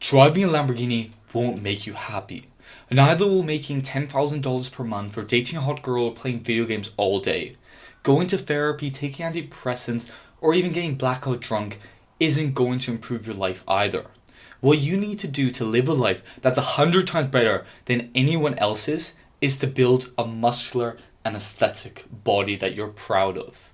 Driving a Lamborghini won't make you happy. Neither will making $10,000 per month or dating a hot girl or playing video games all day. Going to therapy, taking antidepressants, or even getting blackout drunk isn't going to improve your life either. What you need to do to live a life that's 100 times better than anyone else's is to build a muscular and aesthetic body that you're proud of.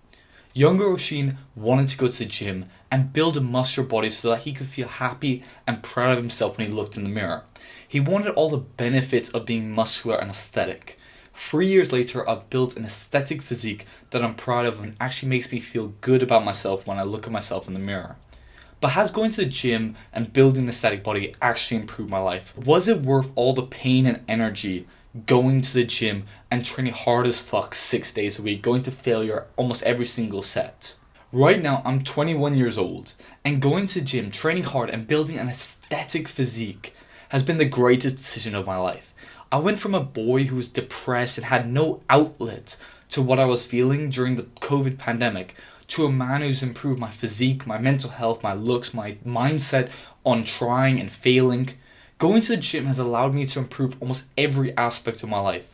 Younger Oshin wanted to go to the gym and build a muscular body so that he could feel happy and proud of himself when he looked in the mirror. He wanted all the benefits of being muscular and aesthetic. 3 years later, I've built an aesthetic physique that I'm proud of and actually makes me feel good about myself when I look at myself in the mirror. But has going to the gym and building an aesthetic body actually improved my life? Was it worth all the pain and energy going to the gym and training hard as fuck 6 days a week, going to failure almost every single set? Right now, I'm 21 years old, and going to the gym, training hard, and building an aesthetic physique has been the greatest decision of my life. I went from a boy who was depressed and had no outlet to what I was feeling during the COVID pandemic to a man who's improved my physique, my mental health, my looks, my mindset on trying and failing. Going to the gym has allowed me to improve almost every aspect of my life.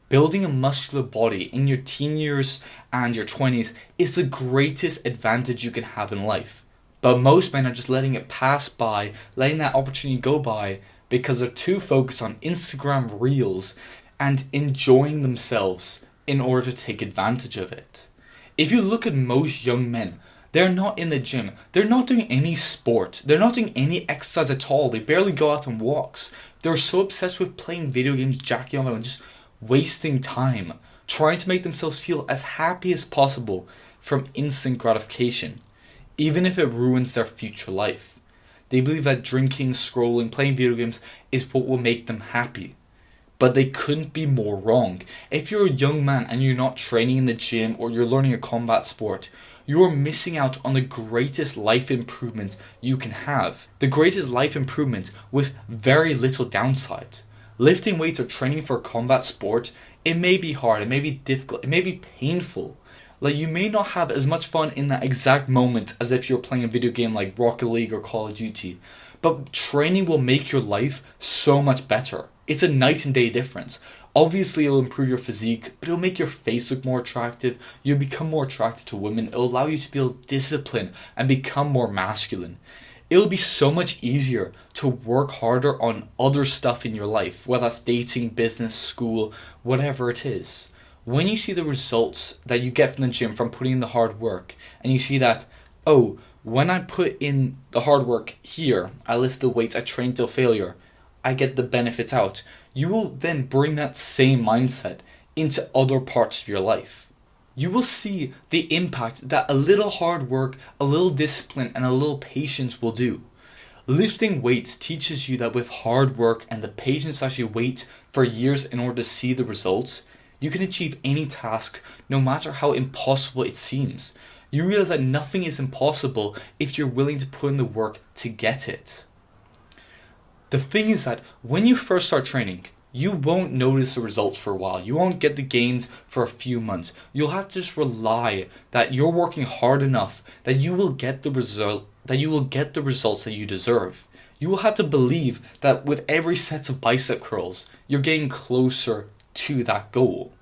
Building a muscular body in your teen years and your 20s is the greatest advantage you can have in life. But most men are just letting it pass by, letting that opportunity go by because they're too focused on Instagram Reels and enjoying themselves in order to take advantage of it. If you look at most young men, they're not in the gym. They're not doing any sport. They're not doing any exercise at all. They barely go out on walks. They're so obsessed with playing video games, jacking off, and just wasting time, trying to make themselves feel as happy as possible from instant gratification, even if it ruins their future life. They believe that drinking, scrolling, playing video games is what will make them happy. But they couldn't be more wrong. If you're a young man and you're not training in the gym or you're learning a combat sport, you are missing out on the greatest life improvement you can have. The greatest life improvement with very little downside. Lifting weights or training for a combat sport, it may be hard, it may be difficult, it may be painful. Like, you may not have as much fun in that exact moment as if you're playing a video game like Rocket League or Call of Duty. But training will make your life so much better. It's a night and day difference. Obviously, it'll improve your physique, but it'll make your face look more attractive. You'll become more attracted to women. It'll allow you to build discipline and become more masculine. It'll be so much easier to work harder on other stuff in your life, whether that's dating, business, school, whatever it is. When you see the results that you get from the gym from putting in the hard work, and you see that, oh, when I put in the hard work here, I lift the weights, I train till failure, I get the benefits out, you will then bring that same mindset into other parts of your life. You will see the impact that a little hard work, a little discipline, and a little patience will do. Lifting weights teaches you that with hard work and the patience to actually wait for years in order to see the results, you can achieve any task no matter how impossible it seems. You realize that nothing is impossible if you're willing to put in the work to get it. The thing is that when you first start training, you won't notice the results for a while. You won't get the gains for a few months. You'll have to just rely that you're working hard enough that you will get the results that you deserve. You will have to believe that with every set of bicep curls, you're getting closer to that goal.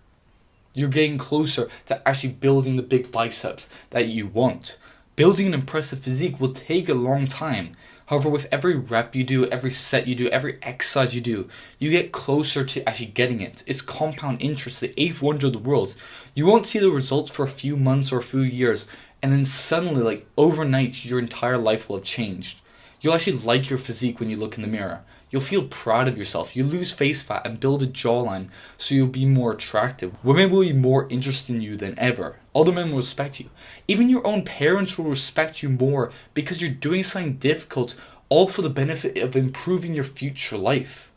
You're getting closer to actually building the big biceps that you want. Building an impressive physique will take a long time. However, with every rep you do, every set you do, every exercise you do, you get closer to actually getting it. It's compound interest, the eighth wonder of the world. You won't see the results for a few months or a few years, and then suddenly, like overnight, your entire life will have changed. You'll actually like your physique when you look in the mirror. You'll feel proud of yourself. You lose face fat and build a jawline so you'll be more attractive. Women will be more interested in you than ever. Other men will respect you. Even your own parents will respect you more because you're doing something difficult, all for the benefit of improving your future life.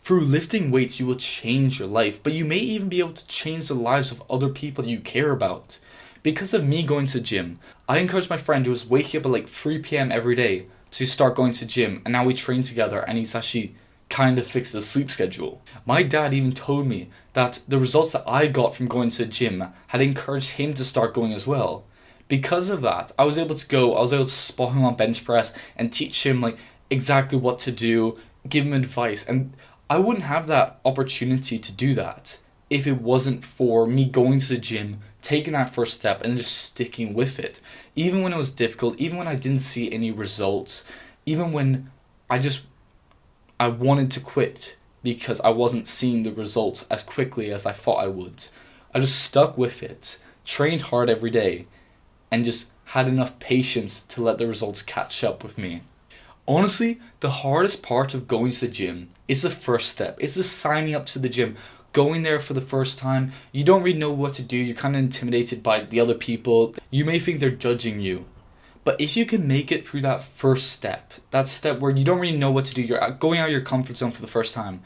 Through lifting weights, you will change your life, but you may even be able to change the lives of other people you care about. Because of me going to the gym, I encouraged my friend who was waking up at like 3 p.m. every day to start going to the gym, and now we train together, and he's actually kind of fixed his sleep schedule. My dad even told me that the results that I got from going to the gym had encouraged him to start going as well. Because of that, I was able to spot him on bench press and teach him like exactly what to do, give him advice. And I wouldn't have that opportunity to do that if it wasn't for me going to the gym, taking that first step, and just sticking with it. Even when it was difficult, even when I didn't see any results, even when I wanted to quit because I wasn't seeing the results as quickly as I thought I would. I just stuck with it, trained hard every day, and just had enough patience to let the results catch up with me. Honestly, the hardest part of going to the gym is the first step. It's the signing up to the gym, going there for the first time. You don't really know what to do. You're kind of intimidated by the other people. You may think they're judging you. But if you can make it through that first step, that step where you don't really know what to do, you're going out of your comfort zone for the first time,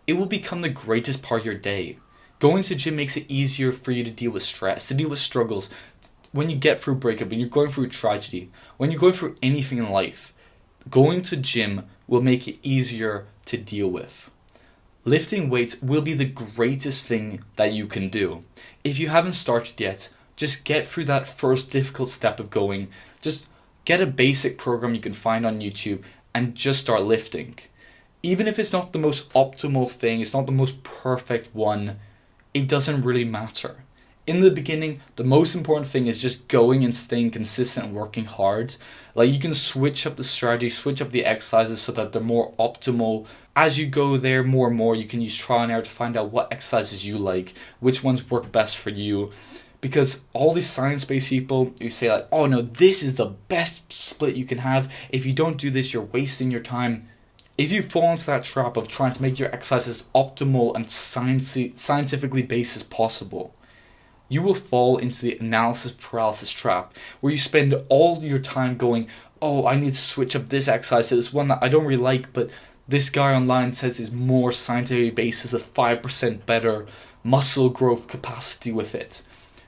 it will become the greatest part of your day. Going to the gym makes it easier for you to deal with stress, to deal with struggles. When you get through breakup, when you're going through tragedy, when you're going through anything in life, going to the gym will make it easier to deal with. Lifting weights will be the greatest thing that you can do. If you haven't started yet, just get through that first difficult step of going. Just get a basic program you can find on YouTube and just start lifting. Even if it's not the most optimal thing, it's not the most perfect one, it doesn't really matter. In the beginning, the most important thing is just going and staying consistent and working hard. Like, you can switch up the strategy, switch up the exercises so that they're more optimal. As you go there more and more, you can use trial and error to find out what exercises you like, which ones work best for you. Because all these science-based people who say like, oh no, this is the best split you can have. If you don't do this, you're wasting your time. If you fall into that trap of trying to make your exercises optimal and scientifically based as possible, you will fall into the analysis paralysis trap, where you spend all your time going, oh, I need to switch up this exercise to this one that I don't really like, but this guy online says is more scientifically based, has a 5% better muscle growth capacity with it.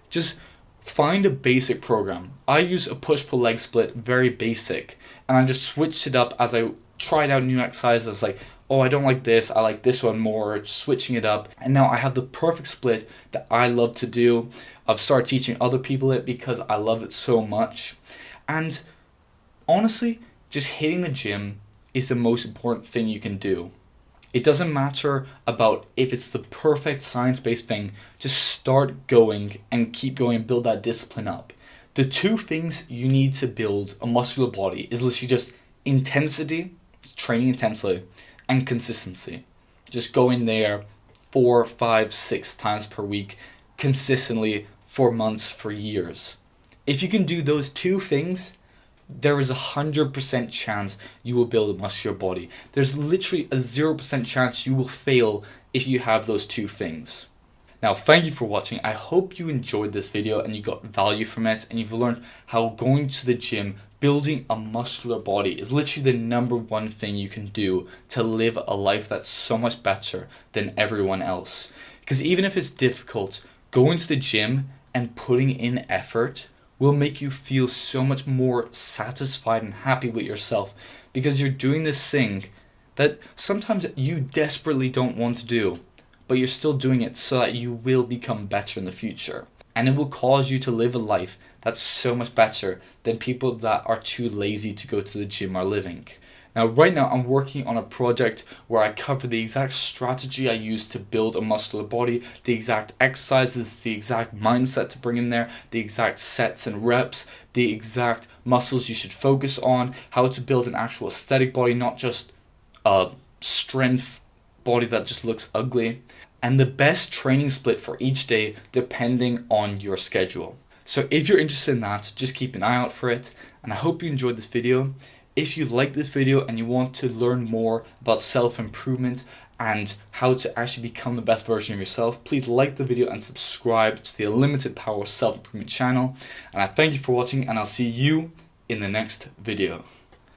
Just find a basic program. I use a push-pull leg split, very basic, and I just switched it up as I tried out new exercises. Like, oh, I don't like this, I like this one more, just switching it up. And now I have the perfect split that I love to do. I've started teaching other people it because I love it so much. And honestly, just hitting the gym is the most important thing you can do. It doesn't matter about if it's the perfect science-based thing. Just start going and keep going and build that discipline up. The two things you need to build a muscular body is literally just intensity, training intensely, and consistency. Just going there 4, 5, 6 times per week consistently for months, for years. If you can do those two things, there is 100% chance you will build a muscular body. There's literally a 0% chance you will fail if you have those two things. Now, thank you for watching. I hope you enjoyed this video and you got value from it, and you've learned how going to the gym, building a muscular body, is literally the number one thing you can do to live a life that's so much better than everyone else. Because even if it's difficult, going to the gym and putting in effort will make you feel so much more satisfied and happy with yourself, because you're doing this thing that sometimes you desperately don't want to do, but you're still doing it so that you will become better in the future. And it will cause you to live a life that's so much better than people that are too lazy to go to the gym are living. Now, right now, I'm working on a project where I cover the exact strategy I use to build a muscular body, the exact exercises, the exact mindset to bring in there, the exact sets and reps, the exact muscles you should focus on, how to build an actual aesthetic body, not just a strength body that just looks ugly, and the best training split for each day depending on your schedule. So if you're interested in that, just keep an eye out for it, and I hope you enjoyed this video. If you like this video and you want to learn more about self-improvement and how to actually become the best version of yourself, please like the video and subscribe to the Unlimited Power Self-Improvement channel. And I thank you for watching, and I'll see you in the next video.